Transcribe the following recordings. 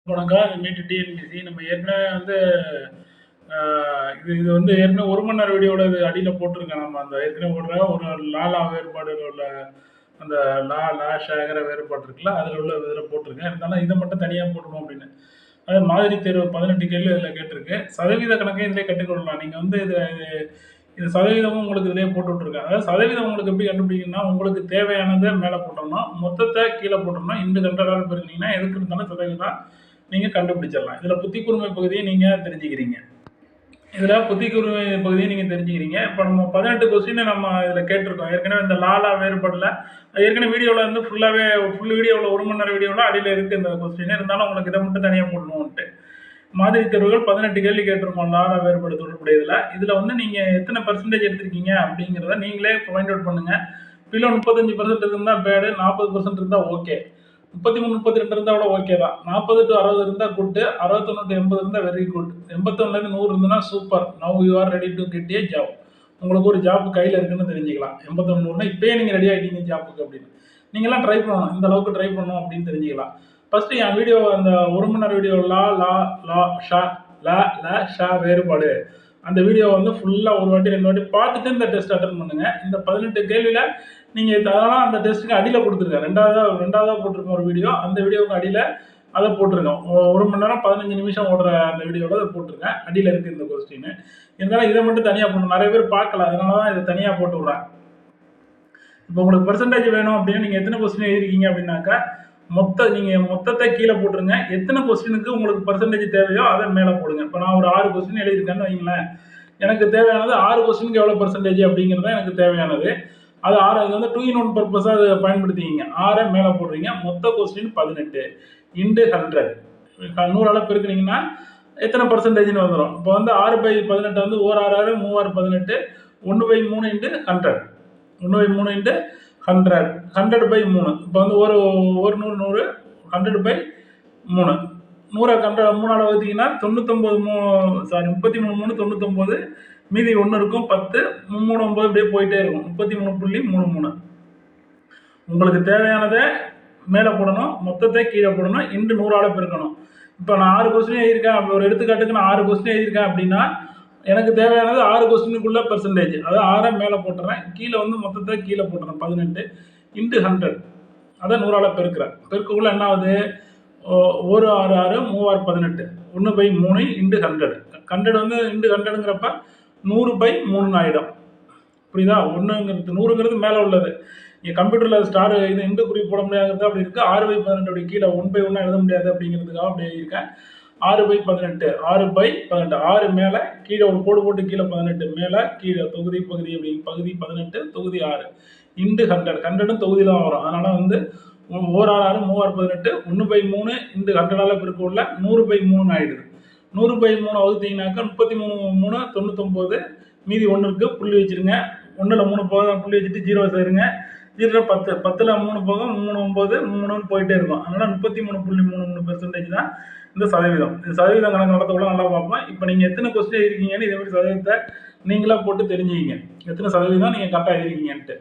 வணக்கம். மீட்டு டிஎன்பிசி நம்ம ஏற்கனவே வந்து இது வந்து ஏற்கனவே 1 மணி நேர வீடியோவில் இது அடியில் போட்டிருக்கேன். நம்ம அந்த ஏற்கனவே ஒரு லாலா வேறுபாடு உள்ள அந்த ஷேகர வேறுபாடு இருக்குல்ல, அதில் உள்ள இதில் போட்டிருக்கேன். இருந்தாலும் இதை மட்டும் தனியாக போடணும் அப்படின்னு. அது மாதிரி தேர்வு 18 கேள்வி இதில் கேட்டிருக்கு. சதவீத கணக்கை இதிலே கற்றுக்கொள்ளலாம். நீங்கள் வந்து இது சதவீதமும் உங்களுக்கு இதிலே போட்டு விட்ருக்கேன். அதாவது சதவீதம் உங்களுக்கு எப்படி கண்டுபிடிக்கணும்னா, உங்களுக்கு தேவையானதை மேலே போட்டோம்னா, மொத்தத்தை கீழே போட்டோம்னா, இந்த 2 பெருக்கினீங்கன்னா எதுக்கு இருந்தாலும் சதவீதம் நீங்கள் கண்டுபிடிச்சிடலாம். இதில் புத்தி கூர்மை பகுதியை நீங்கள் தெரிஞ்சுக்கிறீங்க. இதில் புத்தி கூர்மை பகுதியை நீங்கள் தெரிஞ்சுக்கிறீங்க. இப்போ நம்ம 18 கொஸ்டின் நம்ம இதில் கேட்டிருக்கோம். ஏற்கனவே இந்த லாலா வேறுபாடில் ஏற்கனவே வீடியோவில் வந்து ஃபுல் வீடியோவில் 1 மணி நேரம் வீடியோவில் அடியில் இருக்குது இந்த கொஸ்டின். இருந்தாலும் உங்களுக்கு இதை மட்டும் தனியாக போடணும்ன்ட்டு மாதிரி தேர்வுகள் 18 கேள்வி கேட்டிருக்கோம் லாலா வேறுபாடு தொடர்புடையதில். இதில் வந்து நீங்கள் எத்தனை பர்சன்டேஜ் எடுத்திருக்கீங்க அப்படிங்கிறத நீங்களே ஃபைண்ட் அவுட் பண்ணுங்கள். பிலோ 35% இருந்தால் பேடு, 40% இருந்தால் ஓகே, 33 32 இருந்தால் கூட ஓகே தான். 40 to 60 இருந்தால் குட்டு, 61 to 80 இருந்தால் வெரி குட், 81 100 இருந்ததுன்னா super. Now you are ready to get a job. உங்களுக்கு ஒரு ஜாப் கையில் இருக்குன்னு தெரிஞ்சுக்கலாம். 81 100னா இப்போயே நீங்கள் ரெடி ஆகிட்டீங்க ஜாப்புக்கு அப்படின்னு. நீங்களாம் ட்ரை பண்ணணும், இந்த அளவுக்கு ட்ரை பண்ணணும் அப்படின்னு தெரிஞ்சுக்கலாம். ஃபஸ்ட்டு என் வீடியோ அந்த 1 மணி நேரம் வீடியோ ஷா வேறுபாடு அந்த வீடியோ வந்து ஃபுல்லாக ஒரு வாட்டி 2 வாட்டி பார்த்துட்டு இந்த டெஸ்ட் அட்டன் பண்ணுங்கள். இந்த 18 கேள்வியில் நீங்கள் அதெல்லாம் அந்த டெஸ்ட்டுக்கு அடியில் கொடுத்துருக்கேன். ரெண்டாவதாக போட்டிருக்கோம் ஒரு வீடியோ. அந்த வீடியோவுக்கு அடியில் அதை போட்டிருக்கோம். 1 மணி நேரம் 15 நிமிஷம் ஓடுற அந்த வீடியோவில் அதை போட்டிருக்கேன். அடியில் இருக்குது இந்த கொஸ்டின். இருந்தாலும் இதை மட்டும் தனியாக போடணும். நிறைய பேர் பார்க்கல, அதனால தான் இதை தனியாக போட்டு விட்றேன். இப்போ உங்களுக்கு பெர்சன்டேஜ் வேணும் அப்படின்னு நீங்கள் எத்தனை கொஸ்டின் எழுதிருக்கீங்க அப்படின்னாக்கா நீங்கள் மொத்தத்தை கீழே போட்டுருங்க. எத்தனை கொஸ்டினுக்கு உங்களுக்கு பர்சன்டேஜ் தேவையோ அதை மேலே போடுங்க. இப்போ நான் ஒரு 6 கொஸ்டின் எழுதியிருக்கேன்னு வைங்களேன். எனக்கு தேவையானது 6 கொஸ்டினுக்கு எவ்வளோ பர்சன்டேஜ் அப்படிங்கிறது தான் எனக்கு தேவையானது. அது 6 இது வந்து 2 in 1 பர்பஸாக அதை பயன்படுத்திக்கிங்க. 6 மேலே போடுறீங்க. மொத்த கொஸ்டின் 18 × 100 100ஆல் பெருக்குனீங்கன்னா எத்தனை பர்சன்டேஜ்னு வந்துடும். இப்போ வந்து 6/18 வந்து 1 6 6 3 6 18 1/3 × 100 1/3 × 100 100/3. இப்போ வந்து ஒரு 100 100 100/3 100 3ஆல் வகுத்தீங்கன்னா 33 3 99, மீதி 1 இருக்கும் 10 3 9 இப்படியே போயிட்டே இருக்கும். 33.33. உங்களுக்கு தேவையானதை மேலே போடணும், மொத்தத்தை கீழே போடணும், இன்று 100ஆல் பெருக்கணும். இப்போ நான் 6 கொஸ்டின் எழுதியிருக்கேன். அப்படி ஒரு எடுத்துக்காட்டுக்கு நான் 6 கொஸ்டின் எழுதியிருக்கேன் அப்படின்னா எனக்கு தேவையானது 6 கொஸ்டினுக்குள்ள பெர்சன்டேஜ், அதாவது 6 மேலே போட்டுறேன், கீழே வந்து மொத்தத்தை கீழே போட்டுறேன் 18 × 100. அதை 100ஆல் பெருக்கிறேன். பெருக்கக்குள்ள என்ன ஆகுது? 1 6 6 3 6 18 1/3 × 100. 100 வந்து × 100ங்கிறப்ப 100/3 ஆகிடும். புரியுதா? 100ங்கிறது மேலே உள்ளது. இங்கே கம்ப்யூட்டரில் ஸ்டார் இது இண்டு குறி போட முடியாதுங்கிறது அப்படி இருக்குது. 6/18 அப்படி கீழே 1/1 எழுத முடியாது அப்படிங்கிறதுக்காக அப்படி இருக்கேன். 6/18 6/18 6 மேலே கீழே ஒரு கோடு போட்டு கீழே 18 மேலே கீழே பகுதி அப்படி பகுதி 18 தொகுதி 6 × 100. 100ம் தொகுதியில் தான் வரும். அதனால் வந்து 1 6 6 3 6 18 1/3 × 100ஆல் பெருக்க உள்ள 100/3 ஆகிடுது. 100/3 வகுத்தீங்கன்னாக்கா 33 3 99, மீதி 1 இருக்குது, புள்ளி வச்சுருங்க. 1ல் 3 போக புள்ளி வச்சுட்டு 0 சேருங்க. 0 10 10ல் 3 போக 3 9 3ன்னு போயிட்டே இருக்கும். அதனால் 33.33% தான் இந்த சதவீதம். இந்த சதவீதம் கணக்கு நடத்தக்குள்ள நல்லா பார்ப்போம். இப்போ நீங்கள் எத்தனை கொஸ்டின் எழுதிருக்கீங்கன்னு இதே மாதிரி சதவீதத்தை நீங்களாக போட்டு தெரிஞ்சுக்கிங்க. எத்தனை சதவீதம் நீங்கள் கரெக்டாக எழுதிருக்கீங்கன்ட்டு.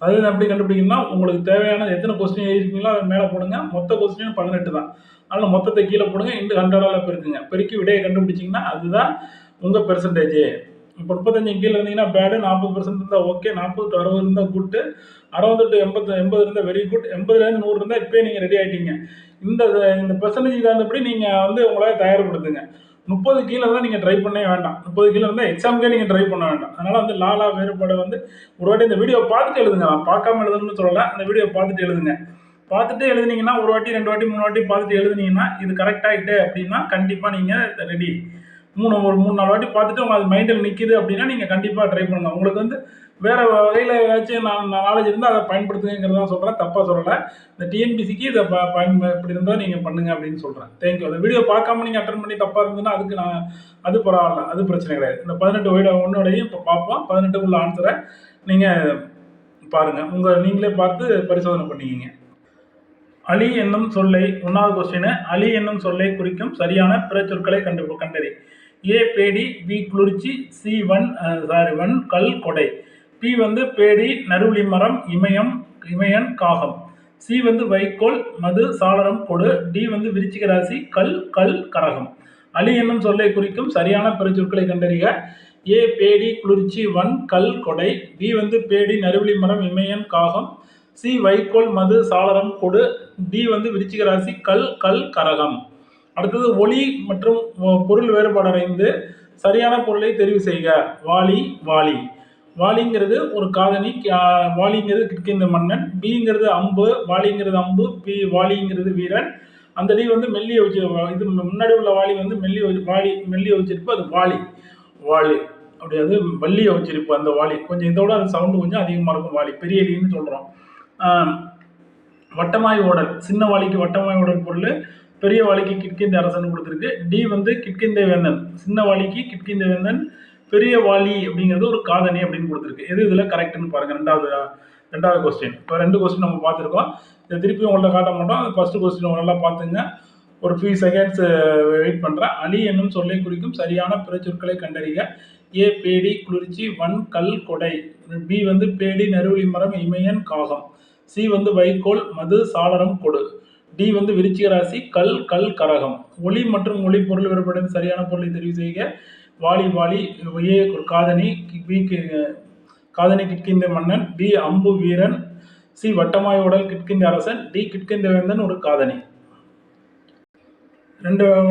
சதவீதம் எப்படி கண்டுபிடிக்கணும்னா உங்களுக்கு தேவையான எத்தனை கொஸ்டின் எழுதிருக்கீங்களோ அதை மேலே போடுங்க. மொத்த கொஸ்டின் 18 தான். அதனால் மொத்தத்தை கீழே போடுங்க. × 100ஆல் பெருக்குங்க. பெருக்கி விடையை கண்டுபிடிச்சிங்கன்னா அதுதான் உங்கள் பெர்சன்டேஜ். இப்போ 35 கீழே இருந்தீங்கன்னா பேடு, 40% இருந்தால் ஓகே, 40 to 60 இருந்தால் குட்டு, 60 to 80 இருந்தால் வெரி குட், 80லேருந்து 100 இருந்தால் இப்போயே நீங்கள் ரெடி ஆகிட்டீங்க. இந்த பெர்சன்டேஜ் தகுந்தபடி நீங்கள் வந்து உங்களால் தயார்படுத்துங்க. 30 கீழே தான் நீங்கள் ட்ரை பண்ணவே வேண்டாம். 30 கீழே இருந்தால் எக்ஸாமுக்கே நீங்கள் ட்ரை பண்ண வேண்டாம். அதனால் வந்து லாலா வேறுபாடு வந்து ஒரு வாட்டி இந்த வீடியோ பார்த்துட்டு எழுதுங்க. நான் பார்க்காம எழுதணும்னு சொல்லலை, அந்த வீடியோ பார்த்துட்டு எழுதுங்க. பார்த்துட்டு எழுதுனீங்கன்னா ஒரு வாட்டி 2 வாட்டி 3 வாட்டி பார்த்துட்டு எழுதுனீங்கன்னா இது கரெக்டாகிட்டு அப்படின்னா கண்டிப்பாக நீங்கள் ரெடி. ஒரு 3 4 வாட்டி பார்த்துட்டு உங்களுக்கு அது மைண்டில் நிற்கிது அப்படின்னா நீங்கள் கண்டிப்பாக ட்ரை பண்ணுங்கள். உங்களுக்கு வந்து வேறு வகையில் ஏதாச்சும் நாலேஜ் இருந்தால் அதை பயன்படுத்துங்கிறது தான் சொல்கிறேன், தப்பாக சொல்லலை. இந்த டிஎன்பிசிக்கு இதை இப்படி இருந்தால் நீங்கள் பண்ணுங்கள் அப்படின்னு சொல்கிறேன். தேங்க்யூ. அந்த வீடியோ பார்க்காம நீங்கள் அட்டன் பண்ணி தப்பாக இருந்ததுன்னா அதுக்கு அது பரவாயில்ல, அது பிரச்சனை கிடையாது. இந்த 18 ஒன்னோடையும் இப்போ பார்ப்போம். 18க்குள்ள ஆன்சரை நீங்கள் பாருங்கள். நீங்களே பார்த்து பரிசோதனை பண்ணிக்கிங்க. அலி என்னும் சொல்லை 1வது கொஸ்டின். அலி என்னும் சொல்லை குறிக்கும் சரியான பிற சொற்களை கண்டறி. ஏ பேடி, பி குளிர்ச்சி, சி வன் கல் கொடை, பி வந்து பேடி நறுவிழி மரம், இமயன் காகம், சி வந்து வைக்கோல் மது சாளரம் கொடு, டி வந்து விருச்சிக ராசி கல் கல் கரகம். அலி என்னும் சொல்லை குறிக்கும் சரியான பெருச்சொற்களை கண்டறிக. ஏ பேடி குளிர்ச்சி வன் கல் கொடை, பி வந்து பேடி நறுவிழி மரம் இமயன் காகம், சி வைக்கோல் மது சாளரம் கொடு, டி வந்து விருச்சிக ராசி கல் கல் கரகம். அடுத்தது ஒளி மற்றும் பொருள் வேறுபாடு அடைந்து சரியான பொருளை தெரிவு செய்க. வாலி வாலி. வாலிங்கிறது ஒரு காதணி, வாலிங்கிறது கிட்கிந்த மன்னன், பிங்கிறது அம்பு, வாலிங்கிறது அம்பு, பி வாலிங்கிறது வீரன். அந்த லீ வந்து மெல்லிய வச்சு, இது முன்னாடி உள்ள வாலி வந்து மெல்லிய வச்சிருப்பு, அது வாலி வாலி. அப்படி அது வள்ளியை வச்சிருப்பு அந்த வாலி. கொஞ்சம் இதோட அது சவுண்டு கொஞ்சம் அதிகமாக இருக்கும் வாலி, பெரிய லீன்னு சொல்கிறோம். வட்டமாய் ஓடல், சின்ன வாலிக்கு வட்டமாய் ஓடல் பொருள், பெரிய வாலிக்கு கிட்கிந்த அரசன் கொடுத்துருக்கு. டி வந்து கிட்கிந்த வேந்தன், சின்ன வாலிக்கு கிட்கிந்த வேந்தன், பெரிய வாலி அப்படிங்கிறது ஒரு காதணி அப்படின்னு கொடுத்துருக்கு. எது இதில் கரெக்டுன்னு பாருங்கள். ரெண்டாவது கொஸ்டின். இப்போ 2 கொஸ்டின் நம்ம பார்த்துருக்கோம். இதை திருப்பி உங்கள்ட்ட காட்ட மாட்டோம். அது ஃபர்ஸ்ட் கொஸ்டின் நல்லா பார்த்துங்க. ஒரு ஃபியூ செகண்ட்ஸ் வெயிட் பண்ணுறேன். அலி என்னும் சொல்லை குறிக்கும் சரியான பிற சொற்களை கண்டறிக. ஏ பேடி குளிர்ச்சி வன் கல் கொடை, பி வந்து பேடி நறுவிழி மரம் இமயன் காகம், சி வந்து வைக்கோல் மது சாளரம் கொடு, டி வந்து விருச்சிக ராசி கல் கல் கரகம். ஒளி மற்றும் ஒளி பொருள் வேறுபடும் சரியான பொருளை தெரிவு செய்க. வாலி வாலி, ஏ காதணி, பி காதணி கிட்கிந்த மன்னன், பி அம்பு வீரன், சி வட்டமாய் உடல் கிட்கிந்த அரசன், டி கிட்கிந்த வேந்தன் ஒரு காதணி.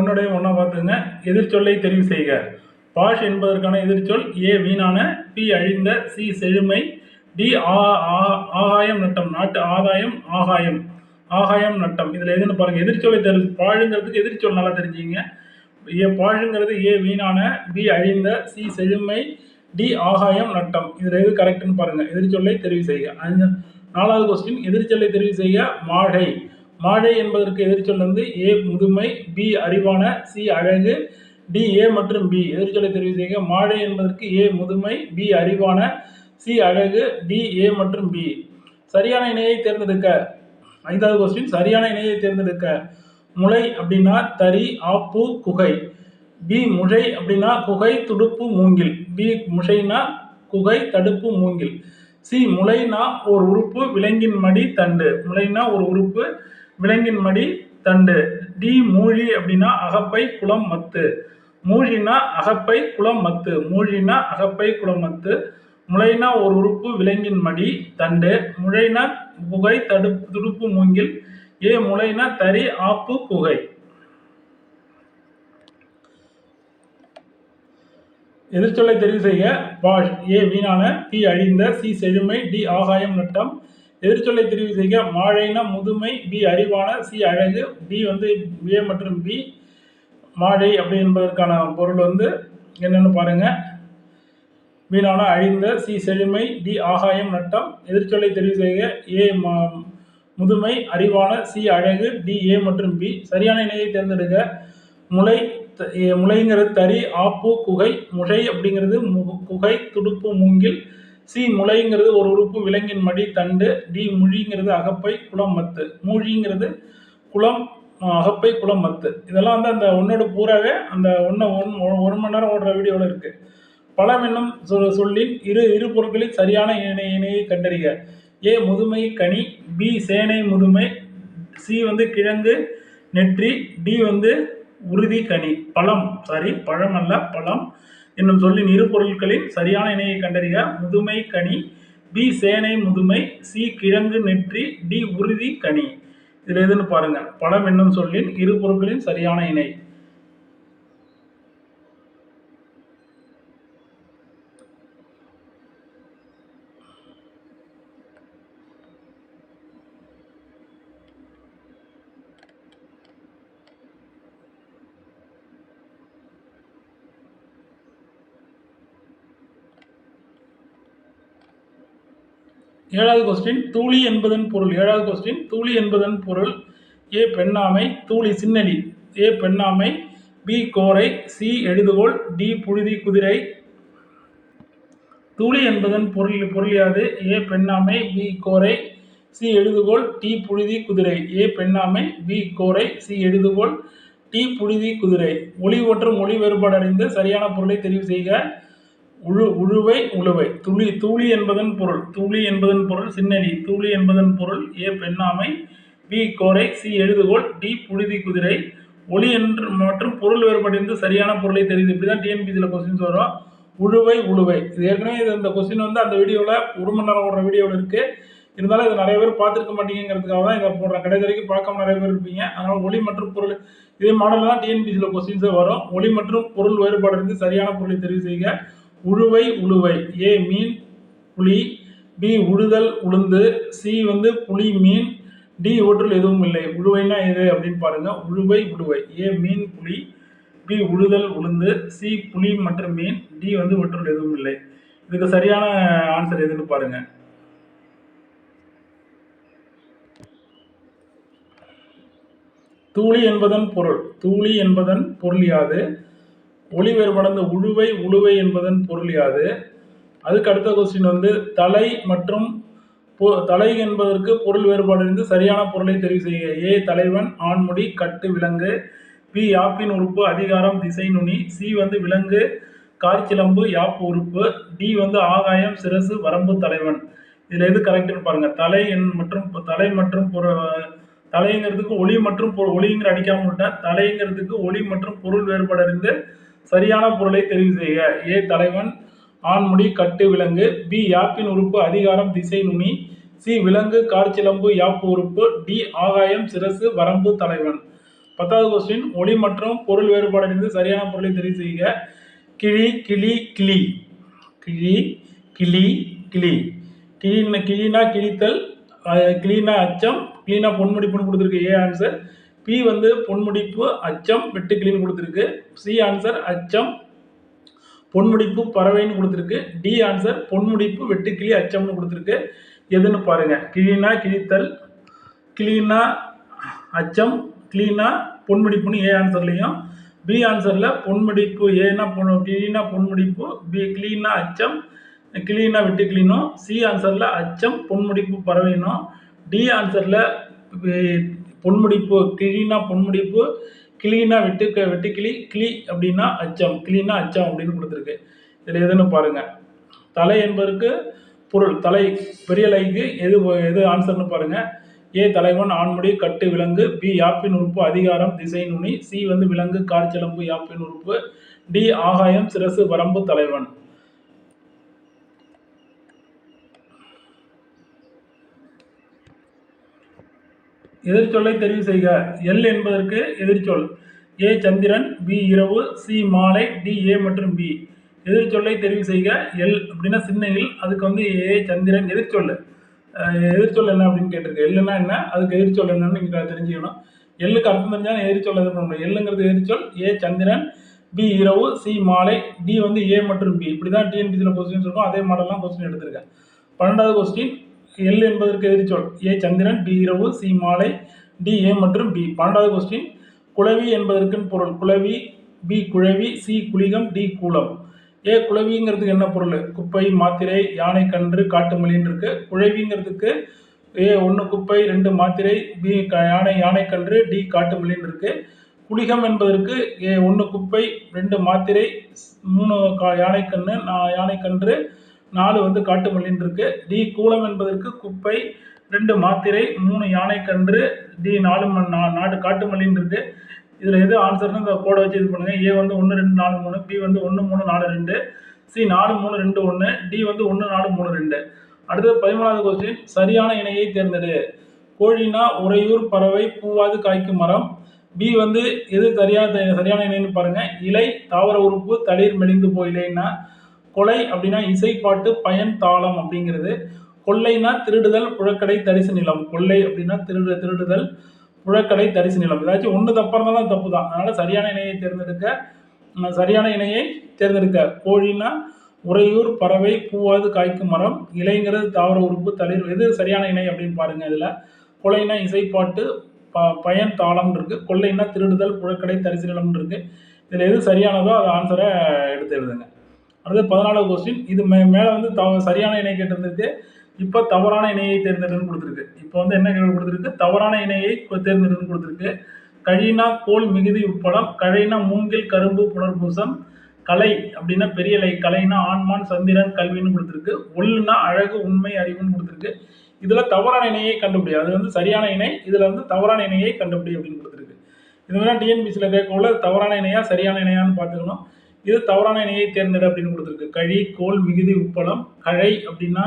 ஒன்னுடைய ஒன்றா பார்த்துங்க. எதிர்ச்சொல்லை தெரிவு செய்க. பாஷ் என்பதற்கான எதிர்ச்சொல் ஏ வீணான, பி அழிந்த, சி செழுமை, டி ஆகாயம் நட்டம், நாட்டு ஆதாயம் ஆகாயம், ஆகாயம் நட்டம். இதில் எதுன்னு பாருங்கள். எதிர்ச்சொல்லை பாழுங்கிறதுக்கு எதிர்ச்சொல் நல்லா தெரிஞ்சுங்க. ஏ பாழுங்கிறது ஏ வீணான, பி அழிந்த, சி செழுமை, டி ஆகாயம் நட்டம். இதில் எது கரெக்டுன்னு பாருங்கள். எதிர்ச்சொல்லை தெரிவு செய்க. 4வது கொஸ்டின். எதிர்ச்சொல்லை தெரிவு செய்ய. மாழை. மாழை என்பதற்கு எதிர்ச்சொல் வந்து ஏ முதுமை, பி அறிவான, சி அழகு, டி ஏ மற்றும் பி. எதிர்ச்சொல்லை தெரிவு செய்க. மாழை என்பதற்கு ஏ முதுமை, பி அறிவான, சி அழகு, டி ஏ மற்றும் பி. சரியான இணையை தேர்ந்தெடுக்க. 5வது கொஸ்டின். சரியான இணையை தேர்ந்தெடுக்க. முளை அப்படின்னா தறி ஆப்பு குகை, பி முழை அப்படின்னா குகை துடுப்பு மூங்கில், பி முஷைனா குகை தடுப்பு மூங்கில், சி முளைனா ஒரு உறுப்பு விலங்கின் மடி தண்டு, முளைனா ஒரு உறுப்பு விலங்கின் மடி தண்டு, டி மூழி அப்படின்னா அகப்பை குளம் மத்து, மூழினா அகப்பை குளம் மத்து, மூழினா அகப்பை குளம் மத்து, முளைனா ஒரு உறுப்பு விலங்கின் மடி தண்டு, முழைனா குகை துடுப்பு மூங்கில், ஏ முளைனா தறி ஆப்பு குகை. எதிர்ச்சொல்லை தெரிவு செய்ய. பாஷ் ஏ வீணான, பி அழிந்த, சி செழுமை, டி ஆகாயம் நட்டம். எதிர்ச்சொல்லை தெரிவு செய்ய. மாழைனா முதுமை, பி அறிவான, சி அழகு, டி வந்து ஏ மற்றும் பி. மாழை அப்படி என்பதற்கான பொருள் வந்து என்னன்னு பாருங்க. வீணான அழிந்த, சி செழுமை, டி ஆகாயம் நட்டம். எதிர்ச்சொல்லை தெரிவு செய்ய. ஏ முதுமை, அறிவான, சி அழகு, டி ஏ மற்றும் பி. சரியான இணையை தேர்ந்தெடுக்க. முளைங்கிறது தறி ஆப்பு குகை, முழை அப்படிங்கிறது குகை துடுப்பு மூங்கில், சி முளைங்கிறது ஒரு உறுப்பு விலங்கின் மடி தண்டு, டி முழிங்கிறது அகப்பை குளம் மத்து, மூழிங்கிறது குளம் அகப்பை குளம் மத்து. இதெல்லாம் வந்து அந்த ஒன்னோட பூராவே அந்த 1 மணி நேரம் ஓடுற வீடியோவில் இருக்குது. பழம் என்னும் சொல்லின் இரு பொருட்களில் சரியான இணையை கண்டறிக. ஏ முதுமை கனி, பி சேனை முதுமை, சி வந்து கிழங்கு நெற்றி, டி வந்து உறுதி கனி. பழம் அல்ல பழம் என்னும் சொல்லின் இரு பொருட்களின் சரியான இணையை கண்டறிக. முதுமை கனி, பி சேனை முதுமை, சி கிழங்கு நெற்றி, டி உறுதி கனி. இதில் எதுன்னு பாருங்க. பழம் என்னும் சொல்லின் இரு பொருட்களின் சரியான இணை. ஏழாவது கொஸ்டின். தூளி என்பதன் பொருள். 7வது கொஸ்டின். தூளி என்பதன் பொருள். ஏ பெண்ணாமை, தூளி சின்னலி, ஏ பெண்ணாமை, பி கோரை, சி எழுதுகோள், டி புழுதி குதிரை. தூளி என்பதன் பொருள் யாது? ஏ பெண்ணாமை, பி கோரை, சி எழுதுகோள், டி புழுதி குதிரை. ஏ பெண்ணாமை, பி கோரை, சி எழுதுகோள், டி புழுதி குதிரை. ஒளி மற்றும் ஒளி வேறுபாடு அறிந்து சரியான பொருளை தெரிவு செய்க. உழுவை உழுவை. தூளி என்பதன் பொருள் சின்னணி. தூளி என்பதன் பொருள் ஏ பெண்ணாமை, பி கோரை, சி எழுதுகோள், டி புழுதி குதிரை. ஒளி என்று மற்றும் பொருள் வேறுபாடு சரியான பொருளை தெரியுது. இப்படிதான் டிஎன்பிசியில் கொஸ்டின்ஸ் வரும். உழுவை. இது ஏற்கனவே இந்த கொஸ்டின் அந்த வீடியோவில் 1 மணி நேரம் ஓடுற வீடியோவில் இருக்கு. இருந்தாலும் இதை நிறைய பேர் பார்த்துருக்க மாட்டீங்கிறதுக்காக தான் இதை போடுறேன். கடைசி வரைக்கும் பார்க்காம நிறைய பேர் இருப்பீங்க. அதனால ஒளி மற்றும் பொருள் இதே மாடலில் தான் டிஎன்பிசியில் கொஸ்டின்ஸே வரும். ஒளி மற்றும் பொருள் வேறுபாடு சரியான பொருளை தெரிவு செய்க. உழுவை. ஏ மீன் புலி, பி உழுதல் உளுந்து, சி புலி மீன், டி இவற்றுள் எதுவும் இல்லை. உழுவைனா எது அப்படின்னு பாருங்க. உழுவை. ஏ மீன் புலி, பி உழுதல் உளுந்து, சி புலி மற்றும் மீன், டி இவற்றுள் எதுவும் இல்லை. இதுக்கு சரியான ஆன்சர் எதுன்னு பாருங்க. தூளி என்பதன் பொருள் யாது? ஒளி வேறுபாடு உழுவை என்பதன் பொருள் யாது? அதுக்கு அடுத்த கொஸ்டின் தலை மற்றும் தலை என்பதற்கு பொருள் வேறுபாடு சரியான பொருளை தெரிவு செய்ய. ஏ தலைவன், ஆண்முடி, கட்டு, விலங்கு, பி யாப்பின் உறுப்பு, அதிகாரம், திசை, நுனி, சி விலங்கு, கார்ச்சிலம்பு, யாப்பு உறுப்பு, டி ஆகாயம், சிரசு, வரம்பு, தலைவன். இதுல எது கரெக்ட்னு பாருங்க. தலை மற்றும் தலைங்கிறதுக்கு ஒளி மற்றும் ஒளிங்கிற அடிக்காம விட்டேன். தலைங்கிறதுக்கு ஒளி மற்றும் பொருள் வேறுபாடு சரியான பொருளை தெரிவு செய்க. ஏ தலைவன், ஆண்முடி, கட்டு, விலங்கு, பி யாப்பின் உறுப்பு, அதிகாரம், திசை, நுனி, சி விலங்கு, கார்ச்சிலம்பு, யாப்பு உறுப்பு, டி ஆகாயம், சிரசு, வரம்பு, தலைவன். 10வது கொஸ்டின் ஒளி மற்றும் பொருள் வேறுபாடு சரியான பொருளை தெரிவு செய்க. கிளினா கிழித்தல், கிளீனா அச்சம், கிளீனா பொன்முடிப்புன்னு கொடுத்துருக்கு. A answer. பி பொன்முடிப்பு, அச்சம், வெட்டுக்கிளின்னு கொடுத்துருக்கு. சி ஆன்சர் அச்சம், பொன்முடிப்பு, பறவைன்னு கொடுத்துருக்கு. டி ஆன்சர் பொன்முடிப்பு, வெட்டுக்கிளி, அச்சம்னு கொடுத்துருக்கு. எதுன்னு பாருங்க. கிளீனா கிழித்தல், கிளீனா அச்சம், கிளீனா பொன்முடிப்புன்னு ஏ ஆன்சர்லையும், பி ஆன்சர்ல பொன்முடிப்பு ஏன்னா கிளீனா பொன்முடிப்பு, பி கிளீனா அச்சம், கிளீனா வெட்டுக்கிளினும், சி ஆன்சர்ல அச்சம், பொன்முடிப்பு, பறவைனும், டி ஆன்சர்ல பொன்முடிப்பு கிளீனா பொன்முடிப்பு, கிளீனா வெட்டுக்கிளி, கிளி அப்படின்னா அச்சம், கிளீனா அச்சம் அப்படின்னு கொடுத்துருக்கு. இதில் எதுன்னு பாருங்க. தலை என்பதற்கு பொருள் தலை, பெரிய லைக்கு எது ஆன்சர்னு பாருங்க. ஏ தலைவன், ஆண்முடி, கட்டு, விலங்கு, பி யாப்பின் உறுப்பு, அதிகாரம், திசை, நுனி, சி விலங்கு, கார்ச்சிலம்பு, யாப்பின் உறுப்பு, டி ஆகாயம், சிரசு, வரம்பு, தலைவன். எதிர்ச்சொல்லை தெரிவு செய்க. எல் என்பதற்கு எதிர்ச்சொல். ஏ சந்திரன், பி இரவு, சி மாலை, டி ஏ மற்றும் பி. எதிர்ச்சொல்லை தெரிவு செய்க. எல் அப்படின்னா சின்னையில், அதுக்கு ஏ சந்திரன் எதிர்ச்சொல். எதிர்ச்சொல் என்ன அப்படின்னு கேட்டிருக்கு. எல்லுன்னா என்ன, அதுக்கு எதிர்ச்சொல் என்னன்னு நீங்கள் தெரிஞ்சுக்கணும். எல்லுக்கு அர்த்தம் தெரிஞ்சாலும் எதிர்ச்சொல் எது பண்ண முடியும். எல்லுங்கிறது எதிர்ச்சொல். ஏ சந்திரன், பி இரவு, சி மாலை, டி ஏ மற்றும் பி. இப்படி தான் டிஎன்பிசியில் கொஸ்டின்ஸ் இருக்கும். அதே மாடல்லாம் கொஸ்டின் எடுத்திருக்கேன். 12வது கொஸ்டின் எல் என்பதற்கு எதிர்ச்சொல். ஏ சந்திரன், பி இரவு, சி மாலை, டி ஏ மற்றும் பி. 12வது கொஸ்டின் குளவி என்பதற்கு பொருள். குளவி, பி குழவி, சி குளிகம், டி கூலம். ஏ குளவிங்கிறதுக்கு என்ன பொருள்? குப்பை, மாத்திரை, யானை கன்று, காட்டுமல்லின்னு இருக்கு. குழவிங்கிறதுக்கு ஏ 1 குப்பை, 2 மாத்திரை, பி யானை கன்று, டி காட்டுமல்லின்னு இருக்கு. குளிகம் என்பதற்கு ஏ 1 குப்பை, 2 மாத்திரை, 3 யானை கன்று, 4 காட்டுமல்லின்னு இருக்கு. டி கூலம் என்பதற்கு குப்பை, 2 மாத்திரை, 3 யானை கன்று, டி 4 காட்டுமல்லின்னு இருக்கு. இதில் எது ஆன்சர்னு இந்த கோடை வச்சு இது பண்ணுங்க. ஏ 1 2 4 3, பி 1 3 4 2, சி 4 3 2 1, டி 1 4 3 2. அடுத்தது 13வது கொஸ்டின் சரியான இணையை தேர்ந்தெடு. கோழினா உறையூர் பறவை, பூவாது காய்க்கும் மரம். பி எது சரியான இணைன்னு பாருங்க. இலை தாவர உறுப்பு, தளிர் மெலிந்து போயிலைன்னா. கொலை அப்படின்னா இசைப்பாட்டு, பயன், தாளம் அப்படிங்கிறது. கொள்ளைனா திருடுதல், புழக்கடை, தரிசு நிலம். கொள்ளை அப்படின்னா திருடுதல், புழக்கடை, தரிசு நிலம். ஏதாச்சும் ஒன்று தப்பாக இருந்தாலும் தப்பு தான். அதனால சரியான இணையை தேர்ந்தெடுக்க. கோழினா உறையூர் பறவை, பூவாது காய்க்கும் மரம். இலைங்கிறது தாவர உறுப்பு, தளிர். எது சரியான இணை அப்படின்னு பாருங்க. இதில் கொலைனா இசைப்பாட்டு, பயன், தாளம் இருக்கு. கொள்ளைனா திருடுதல், புழக்கடை, தரிசு நிலம் இருக்கு. இதில் எது சரியானதோ அது ஆன்சரை எடுத்து எழுதுங்க. அடுத்து 14வது கொஸ்டின். இது மேலே சரியான இணை கேட்டிருக்கு. இப்போ தவறான இணையை தேர்ந்தெடுன்னு கொடுத்துருக்கு. இப்போ என்ன கொடுத்துருக்கு? தவறான இணையை தேர்ந்தெடுன்னு கொடுத்துருக்கு. கழினா கோல், மிகுதி, உப்பளம். கழைனா மூங்கில், கரும்பு, புனர்பூசம். கலை அப்படின்னா பெரிய லை, கலைனா ஆண்மான் சந்திரன் கல்வின்னு கொடுத்துருக்கு. ஒல்லுனா அழகு உண்மை அறிவுன்னு கொடுத்துருக்கு. இதுல தவறான இணையை கண்டுபிடி. அது வந்து சரியான இணை, இதுல வந்து தவறான இணையை கண்டுபிடி அப்படின்னு கொடுத்துருக்கு. இது மாதிரி டிஎன்பிசியில் கேட்கக்குள்ள தவறான இணையா சரியான இணையான்னு பார்த்துக்கணும். இது தவறான இணையை தேர்ந்தெடு அப்படின்னு கொடுத்துருக்கு. கழி கோல் மிகுதி உப்பளம். கழை அப்படின்னா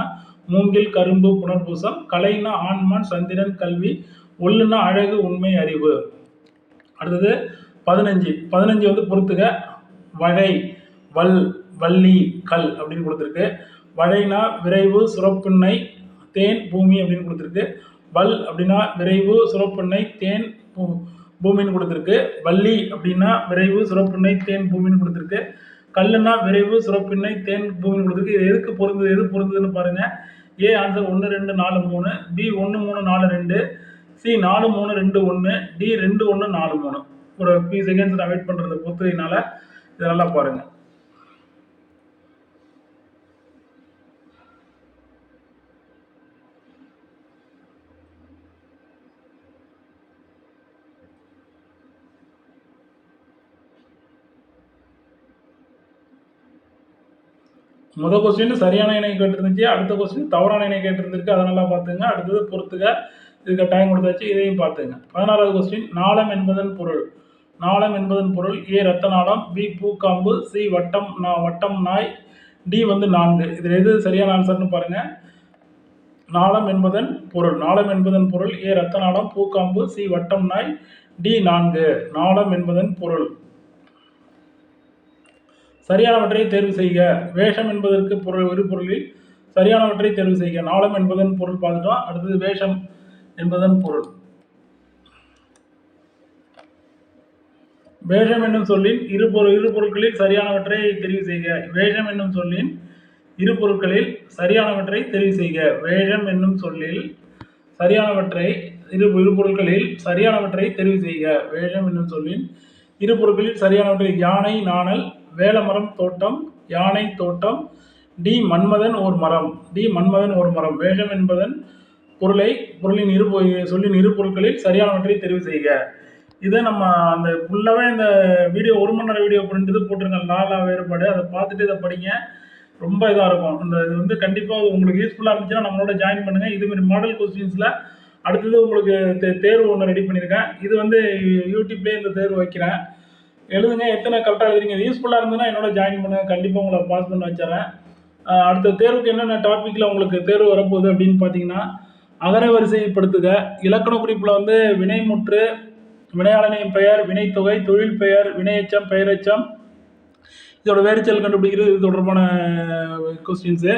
மூங்கில் கரும்பு புனர்பூசம். கலைனா ஆண்மான் சந்திரன் கல்வி. ஒல்லுனா அழகு உண்மை அறிவு. அடுத்தது 15 வந்து பொறுத்துக. வழை வல் வள்ளி கல் அப்படின்னு கொடுத்துருக்கு. வழைனா விரைவு சுரப்புண்ணை தேன் பூமி அப்படின்னு கொடுத்துருக்கு. வல் அப்படின்னா விரைவு சுரப்புண்ணை தேன் பூமின்னு கொடுத்துருக்கு. வள்ளி அப்படின்னா விரைவு சுரப்புண்ணை தேன் பூமின்னு கொடுத்துருக்கு. கல்லுன்னா விரைவு சுரப்பிண்ணை தேன் பூமின்னு கொடுத்துருக்கு. இது எதுக்கு பொருந்தது, எது பொருந்ததுன்னு பாருங்க. A answer 1 2 4 3, B 1 3 4 2, C 4 3 2 1, D 2 1 4 3. ஒரு ஃபியூ செகண்ட்ஸ் நான் வெயிட் பண்ணுறதை பொறுத்ததுனால இதை நல்லா பாருங்க. முதல் கொஸ்டின் சரியான இணை கேட்டிருந்துச்சு, அடுத்த கொஸ்டின் தவறான இணை கேட்டிருந்துருக்கு. அதை நல்லா பார்த்துங்க. அடுத்தது பொறுத்துக, இதுக்கு டைம் கொடுத்தாச்சு, இதையும் பார்த்துங்க. 16வது கொஸ்டின், நாளம் என்பதன் பொருள். நாளம் என்பதன் பொருள் ஏ ரத்த நாளம், பி பூக்காம்பு, சி வட்டம் நாய், டி வந்து 4. இதில் எது சரியான ஆன்சர்னு பாருங்க. நாளம் என்பதன் பொருள். நாளம் என்பதன் பொருள் ஏ ரத்த நாளம், பூக்காம்பு, சி வட்டம் நாய், டி 4. நாளம் என்பதன் பொருள். சரியானவற்றை தேர்வு செய்க. வேஷம் என்பதற்கு பொருள் ஒரு பொருளில் சரியானவற்றை தேர்வு செய்க. நாளம் என்பதன் பொருள் பார்த்துட்டோம். அடுத்தது வேஷம் என்பதன் பொருள். வேஷம் என்னும் சொல்லின் இரு பொருட்களில் சரியானவற்றை தெரிவு செய்க. வேஷம் என்னும் சொல்லின் இரு பொருட்களில் சரியானவற்றை தெரிவு செய்க. வேஷம் என்னும் சொல்லில் சரியானவற்றை இரு பொருட்களில் சரியானவற்றை தெரிவு செய்க. வேஷம் என்னும் சொல்லின் இரு பொருட்களில் சரியானவற்றை யானை நாணல், வேலமரம் தோட்டம், யானை தோட்டம், டி மன்மதன் ஓர் மரம். டி மன்மதன் ஓர் மரம். வேஷம் என்பதன் பொருளின் சொல்லின் இரு பொருட்களில் சரியானவற்றை தெரிவு செய்க. இதை நம்ம அந்த ஃபுல்லாகவே இந்த வீடியோ 1 மணி நேரம் வீடியோ பண்ணிட்டு போட்டிருக்கேன். லாலா வேறுபாடு, அதை பார்த்துட்டு இதை படிங்க. ரொம்ப இதாக இருக்கும். இது வந்து கண்டிப்பாக உங்களுக்கு யூஸ்ஃபுல்லாக இருந்துச்சுன்னா நம்மளோட ஜாயின் பண்ணுங்கள். இதுமாதிரி மாடல் கொஸ்டின்ஸில் அடுத்தது உங்களுக்கு தேர்வு ஒன்று ரெடி பண்ணியிருக்கேன். இது வந்து யூடியூப்லேயே இந்த தேர்வு வைக்கிறேன். எழுதுங்க, எத்தனை கரெக்டாக எழுதுறீங்க. இது யூஸ்ஃபுல்லாக இருந்ததுன்னா என்னோட ஜாயின் பண்ணுங்கள். கண்டிப்பாக உங்களை பாஸ் பண்ண வச்சிடறேன். அடுத்த தேர்வுக்கு என்னென்ன டாப்பிக்கில் உங்களுக்கு தேர்வு வரப்போகுது அப்படின்னு பார்த்தீங்கன்னா, அகர வரிசைப்படுத்துக. இலக்கண குறிப்பில் வந்து வினைமுற்று, வினையாளனின் பெயர், வினைத்தொகை, தொழில் பெயர், வினையெச்சம், பெயரெச்சம், இதோட வேறுச்சல் கண்டுபிடிக்கிறது, இது தொடர்பான கொஸ்டின்ஸு.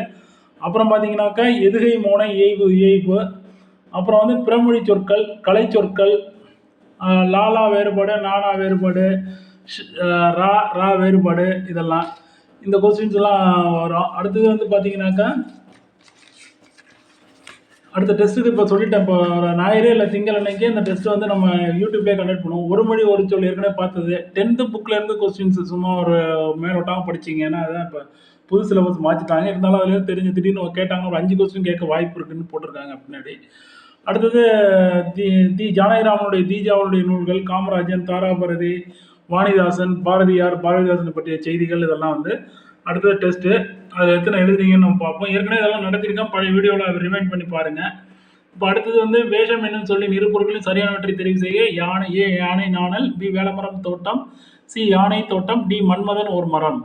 அப்புறம் பார்த்தீங்கன்னாக்கா எதுகை மோனை இயைபு. அப்புறம் வந்து பிறமொழி சொற்கள், கலை சொற்கள், லாலா வேறுபாடு, நானா வேறுபாடு, ரா வேறுபாடு, இதெல்லாம் இந்த கொஸ்டின்ஸ் எல்லாம் வரும். அடுத்தது வந்து பார்த்தீங்கன்னாக்கா அடுத்த டெஸ்ட்டுக்கு இப்போ சொல்லிட்டேன். இப்போ ஞாயிறு இல்லை திங்கள் அன்னைக்கு இந்த டெஸ்ட்டு வந்து நம்ம யூடியூப்லேயே கண்டக்ட் பண்ணுவோம். ஒரு மொழி ஒரு சொல் ஏற்கனவே பார்த்தது. 10th புக்லேருந்து கொஸ்டின்ஸ் சும்மா ஒரு மேலோட்டமாக படிச்சிங்க. ஏன்னா அதான் இப்போ புது சிலபஸ் மாற்றிட்டாங்க. இருந்தாலும் அதுலேருந்து தெரிஞ்சு திடீர்னு கேட்டாங்க, ஒரு 5 கொஸ்டின் கேட்க வாய்ப்பு இருக்குதுன்னு போட்டிருக்காங்க பின்னாடி. அடுத்தது தி ஜானகிராமனுடைய தீஜாவுடைய நூல்கள், காமராஜன், தாராபாரதி, வாணிதாசன், பாரதிதாசனை பற்றிய செய்திகள், இதெல்லாம் வந்து அடுத்தது டெஸ்ட்டு. அது எத்தனை எழுதுறீங்கன்னு நம்ம பார்ப்போம். ஏற்கனவே இதெல்லாம் நடத்திருக்கேன், பழைய வீடியோவில் ரிமைண்ட் பண்ணி பாருங்கள். இப்போ அடுத்தது வந்து வேஷம் என்னன்னு சொல்லி இரு பொருட்களில் சரியானவற்றை தெரிவு செய்ய. ஏ யானை நாணல், பி வேலமரம் தோட்டம், சி யானை தோட்டம், டி மன்மதன் ஓர் மரம்.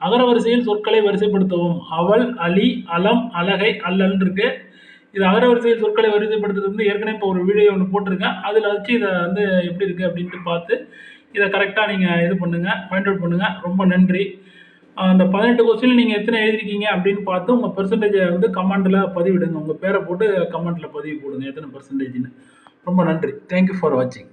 அகர வரிசையில் சொற்களை வரிசைப்படுத்தவும். அவள், அலி, அலம், அலகை, அல்லல் இருக்கு. இது அகர வரிசையில் சொற்களை வரிசைப்படுத்துறது வந்து ஏற்கனவே இப்போ ஒரு வீடியோ ஒன்று போட்டிருக்கேன். அதில் வச்சு இதை வந்து எப்படி இருக்குது அப்படின்ட்டு பார்த்து இதை கரெக்டாக நீங்கள் இது பண்ணுங்கள், ஃபைண்ட் அவுட் பண்ணுங்கள். ரொம்ப நன்றி. அந்த 18 கொஸ்டின் நீங்கள் எத்தனை எழுதிருக்கீங்க அப்படின்னு பார்த்து உங்கள் பெர்சன்டேஜை வந்து கமெண்ட்டில் பதிவிடுங்க. உங்கள் பேரை போட்டு கமெண்ட்டில் பதிவு போடுங்க எத்தனை பெர்சன்டேஜ்னு. ரொம்ப நன்றி. தேங்க்யூ ஃபார் வாட்சிங்.